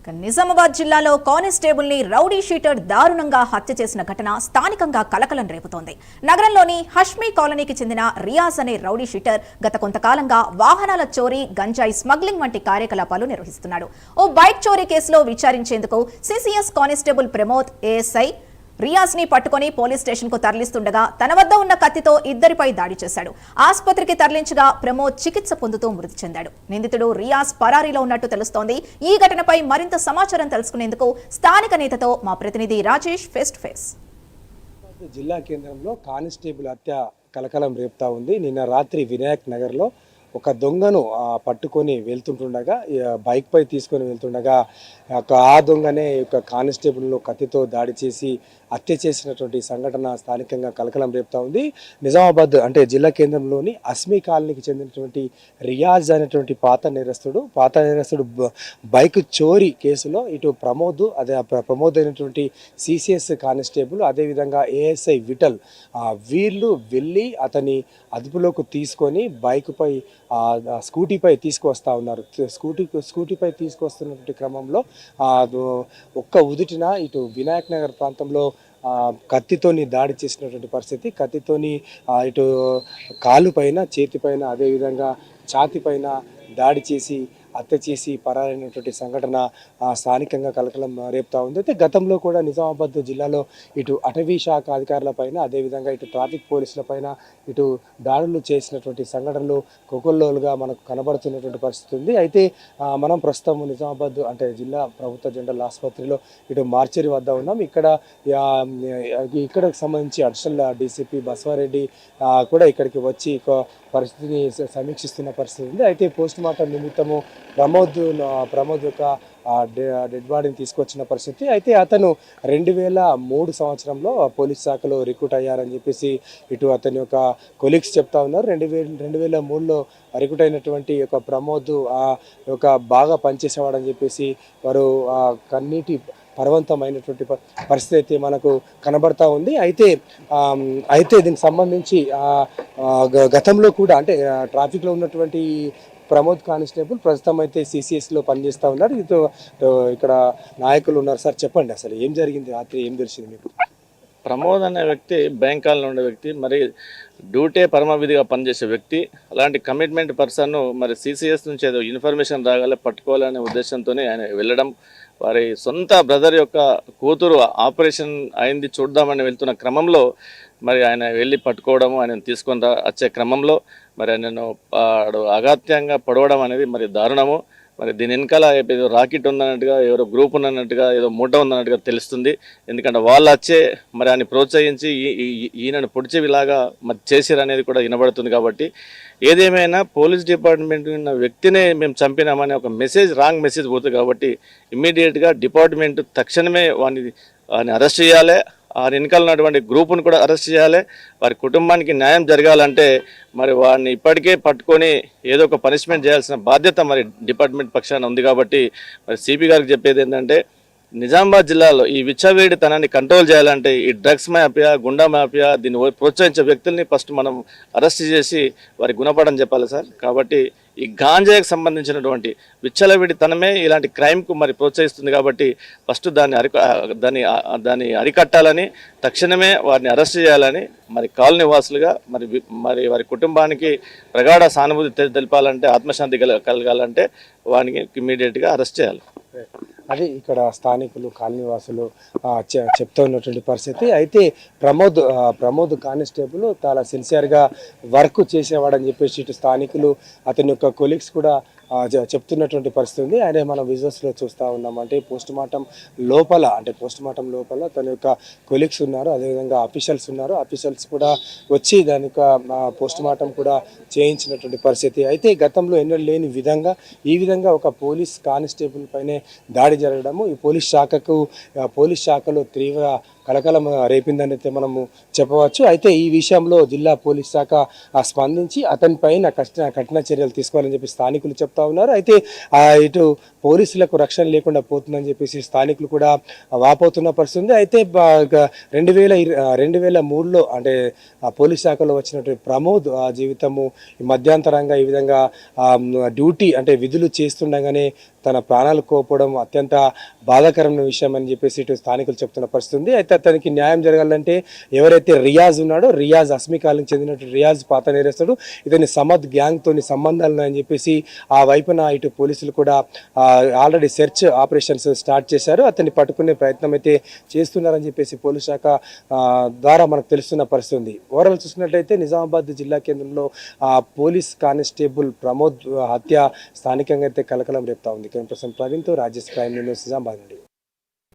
నిజామాబాద్ జిల్లాలో కానిస్టేబుల్ ని rowdy sheeter దారుణంగా హత్య చేసిన ఘటన స్థానికంగా కలకలం రేపుతోంది. నగరంలోని హష్మీ కాలనీకి చెందిన రియాజ్ అనే రౌడీ షీటర్ గత కొంతకాలంగా వాహనాల చోరీ, గంజాయి స్మగ్లింగ్ వంటి కార్యకలాపాలు నిర్వహిస్తున్నాడు. ఓ బైక్ చోరీ కేసులో విచారించేందుకు CCS constable Pramod ASI Riyaz ని పట్టుకుని పోలీస్ స్టేషన్ కు తరలిస్తుండగా తన వద్ద ఉన్న కత్తితో ఇద్దరిపై దాడి చేశాడు. ఆసుపత్రికి తరలించగా ప్రమోద్ చికిత్స పొందుతూ మృతి చెందాడు. నిందితుడు రియాజ్ పరారీలో ఉన్నట్టు తెలుస్తోంది. ఈ ఘటనపై మరింత సమాచారం తెలుసుకునేందుకు స్థానిక నేతతో మా ప్రతినిధి రాజేష్ ఫేస్ టు ఫేస్. జిల్లా కేంద్రంలో కానిస్టేబుల్ హత్య కలకలం రేపుతా ఉంది. నిన్న రాత్రి వినాయక్ నగర్లో ఒక దొంగను పట్టుకొని వెళ్తుంటుండగా, బైక్ పై తీసుకొని వెళ్తుండగా ఆ దొంగనే కానిస్టేబుల్ను కత్తితో దాడి చేసి హత్య చేసినటువంటి సంఘటన స్థానికంగా కలకలం రేపుతా ఉంది. నిజామాబాద్ అంటే జిల్లా కేంద్రంలోని అస్మీ కాలనీకి చెందినటువంటి రియాజ్ అనేటువంటి పాత నేరస్తుడు బైక్ చోరీ కేసులో ఇటు ప్రమోద్ అయినటువంటి సిసిఎస్ కానిస్టేబుల్, అదేవిధంగా ఏఎస్ఐ విఠల్ వీళ్ళు వెళ్ళి అతని అదుపులోకి తీసుకొని బైక్పై స్కూటీపై తీసుకువస్తూ ఉన్నారు. స్కూటీపై తీసుకొస్తున్నటువంటి క్రమంలో ఒక్క ఉదుటిన ఇటు వినాయక్ నగర్ ప్రాంతంలో కత్తితోని దాడి చేసినటువంటి పరిస్థితి. కత్తితోని ఇటు కాలు పైన, చేతి పైన, అదేవిధంగా ఛాతి పైన దాడి చేసి హత్య చేసి పరారైనటువంటి సంఘటన స్థానికంగా కలకలం రేపుతా ఉంది. అయితే గతంలో కూడా నిజామాబాద్ జిల్లాలో ఇటు అటవీ శాఖ అధికారులపైన, అదేవిధంగా ఇటు ట్రాఫిక్ పోలీసులపైన ఇటు దాడులు చేసినటువంటి సంఘటనలు కోకొల్లోలుగా మనకు కనబడుతున్నటువంటి పరిస్థితి ఉంది. అయితే మనం ప్రస్తుతం నిజామాబాద్ అంటే జిల్లా ప్రభుత్వ జనరల్ ఆసుపత్రిలో ఇటు మార్చరీ వద్ద ఉన్నాం. ఇక్కడకు సంబంధించి అడిషనల్ డీసీపీ బసవారెడ్డి కూడా ఇక్కడికి వచ్చి పరిస్థితిని సమీక్షిస్తున్న పరిస్థితి ఉంది. అయితే పోస్ట్ మార్టం నిమిత్తము ప్రమోద్ యొక్క డెడ్ బాడీని తీసుకొచ్చిన పరిస్థితి. అయితే అతను 2003 సంవత్సరంలో పోలీస్ శాఖలో రిక్రూట్ అయ్యారని చెప్పేసి ఇటు అతని యొక్క కొలీగ్స్ చెప్తా ఉన్నారు. 2003లో రిక్రూట్ అయినటువంటి యొక్క ప్రమోద్ బాగా పనిచేసేవాడని చెప్పేసి వారు కన్నీటి పర్వంతమైనటువంటి పరిస్థితి అయితే మనకు కనబడతా ఉంది. అయితే దీనికి సంబంధించి గతంలో కూడా అంటే ట్రాఫిక్లో ఉన్నటువంటి ప్రమోద్ కానిస్టేబుల్ ప్రస్తుతం అయితే సిసిఎస్లో పనిచేస్తూ ఉన్నారు. ఇక్కడ నాయకులు ఉన్నారు. సార్ చెప్పండి, అసలు ఏం జరిగింది రాత్రి, ఏం తెలిసింది మీకు? ప్రమోద్ అనే వ్యక్తి బెంగాల్లో ఉండే వ్యక్తి, మరి డ్యూటీ పరమవిధిగా పనిచేసే వ్యక్తి. అలాంటి కమిట్మెంట్ పర్సన్ మరి సిసిఎస్ నుంచి ఏదో ఇన్ఫర్మేషన్ రాగాలి, పట్టుకోవాలనే ఉద్దేశంతోనే ఆయన వెళ్ళడం, వారి సొంత బ్రదర్ యొక్క కూతురు ఆపరేషన్ అయింది చూద్దామని వెళ్తున్న క్రమంలో మరి ఆయన వెళ్ళి పట్టుకోవడము, ఆయన తీసుకొని వచ్చే క్రమంలో మరి ఆయనను అగాత్యంగా పడవడం అనేది మరి దారుణము. మరి దీని వెనకాల ఏదో రాకెట్ ఉందన్నట్టుగా, ఎవరో గ్రూప్ ఉన్నట్టుగా, ఏదో మూట ఉందన్నట్టుగా తెలుస్తుంది. ఎందుకంటే వాళ్ళు వచ్చే మరి ఆయన ప్రోత్సహించి ఈయనను పొడిచేవిలాగా మరి చేసిరు అనేది కూడా వినబడుతుంది. కాబట్టి ఏదేమైనా పోలీస్ డిపార్ట్మెంట్ ఉన్న వ్యక్తినే మేము చంపినామనే ఒక రాంగ్ మెసేజ్ పోతుంది. కాబట్టి ఇమ్మీడియట్గా డిపార్ట్మెంట్ తక్షణమే వాడిని అరెస్ట్ చేయాలి. ఆ వెనకాల ఉన్నటువంటి గ్రూపును కూడా అరెస్ట్ చేయాలి. వారి కుటుంబానికి న్యాయం జరగాలంటే మరి వారిని ఇప్పటికే పట్టుకొని ఏదో ఒక పనిష్మెంట్ చేయాల్సిన బాధ్యత మరి డిపార్ట్మెంట్ పక్షాన ఉంది. కాబట్టి మరి సిపి గారికి చెప్పేది ఏంటంటే, నిజామాబాద్ జిల్లాలో ఈ విచ్చవేడితనాన్ని కంట్రోల్ చేయాలంటే ఈ డ్రగ్స్ మాఫియా, గుండా మాఫియా, దీన్ని ప్రోత్సహించే వ్యక్తుల్ని ఫస్ట్ మనం అరెస్ట్ చేసి వారి గుణపడని చెప్పాలి సార్. కాబట్టి ఈ గాంజాకి సంబంధించినటువంటి విచ్చలవిడితనమే ఇలాంటి క్రైమ్కు మరి ప్రోత్సహిస్తుంది. కాబట్టి ఫస్ట్ దాన్ని అరికట్టాలని, తక్షణమే వారిని అరెస్ట్ చేయాలని మరి కాలనీ వాసులుగా మరి వారి కుటుంబానికి ప్రగాఢ సానుభూతి తెలపాలంటే, ఆత్మశాంతి కలగాలంటే వారికి ఇమ్మీడియట్గా అరెస్ట్ చేయాలి. అది ఇక్కడ స్థానికులు, కాలనీవాసులు చెప్తూ ఉన్నటువంటి పరిస్థితి. అయితే ప్రమోద్ కానిస్టేబుల్ చాలా సిన్సియర్గా వర్క్ చేసేవాడని చెప్పేసి ఇటు స్థానికులు, అతని యొక్క కొలీగ్స్ కూడా చెప్తున్నటువంటి పరిస్థితి ఉంది. ఆయన మనం విజువల్స్లో చూస్తూ ఉన్నాం. అంటే పోస్ట్ మార్టం లోపల తన యొక్క కొలీగ్స్ ఉన్నారు, అదేవిధంగా ఆఫీషియల్స్ ఉన్నారు. ఆఫీషియల్స్ కూడా వచ్చి దాని యొక్క పోస్ట్ మార్టం కూడా చేయించినటువంటి పరిస్థితి. అయితే గతంలో ఎన్నడూ లేని విధంగా ఈ విధంగా ఒక పోలీస్ కానిస్టేబుల్ పైనే దాడి జరగడము ఈ పోలీస్ శాఖలో తీవ్ర కలకలం రేపిందని అయితే మనము చెప్పవచ్చు. అయితే ఈ విషయంలో జిల్లా పోలీస్ శాఖ స్పందించి అతనిపైన కఠిన చర్యలు తీసుకోవాలని చెప్పి స్థానికులు చెప్తా ఉన్నారు. అయితే ఇటు పోలీసులకు రక్షణ లేకుండా పోతుందని చెప్పేసి స్థానికులు కూడా వాపోతున్న పరిస్థితి ఉంది. అయితే 2003లో అంటే పోలీస్ శాఖలో వచ్చినటువంటి ప్రమోద్ జీవితము మధ్యాంతరంగా ఈ విధంగా డ్యూటీ అంటే విధులు చేస్తుండగానే తన ప్రాణాలు కోల్పోవడం అత్యంత బాధాకరమైన విషయం అని చెప్పేసి ఇటు స్థానికులు చెప్తున్న పరిస్థితి ఉంది. అయితే అతనికి న్యాయం జరగాలంటే ఎవరైతే రియాజ్ ఉన్నాడో, రియాజ్ అస్మి కాలనికి చెందినట్టు రియాజ్ పాత నేరస్తుడు, ఇతని సమద్ గ్యాంగ్తోని సంబంధాలు ఉన్నాయని చెప్పేసి ఆ వైపున ఇటు పోలీసులు కూడా ఆల్రెడీ సెర్చ్ ఆపరేషన్స్ స్టార్ట్ చేశారు. అతన్ని పట్టుకునే ప్రయత్నం అయితే చేస్తున్నారని చెప్పేసి పోలీస్ శాఖ ద్వారా మనకు తెలుస్తున్న పరిస్థితి ఉంది. ఓవరాల్ చూసినట్లయితే నిజామాబాద్ జిల్లా కేంద్రంలో పోలీస్ కానిస్టేబుల్ ప్రమోద్ హత్య స్థానికంగా అయితే కలకలం రేపుతా ఉంది. ప్రవీణ్తో రాజేష్ ప్రైమ్ న్యూస్ నిజామాబాద్ నుండి.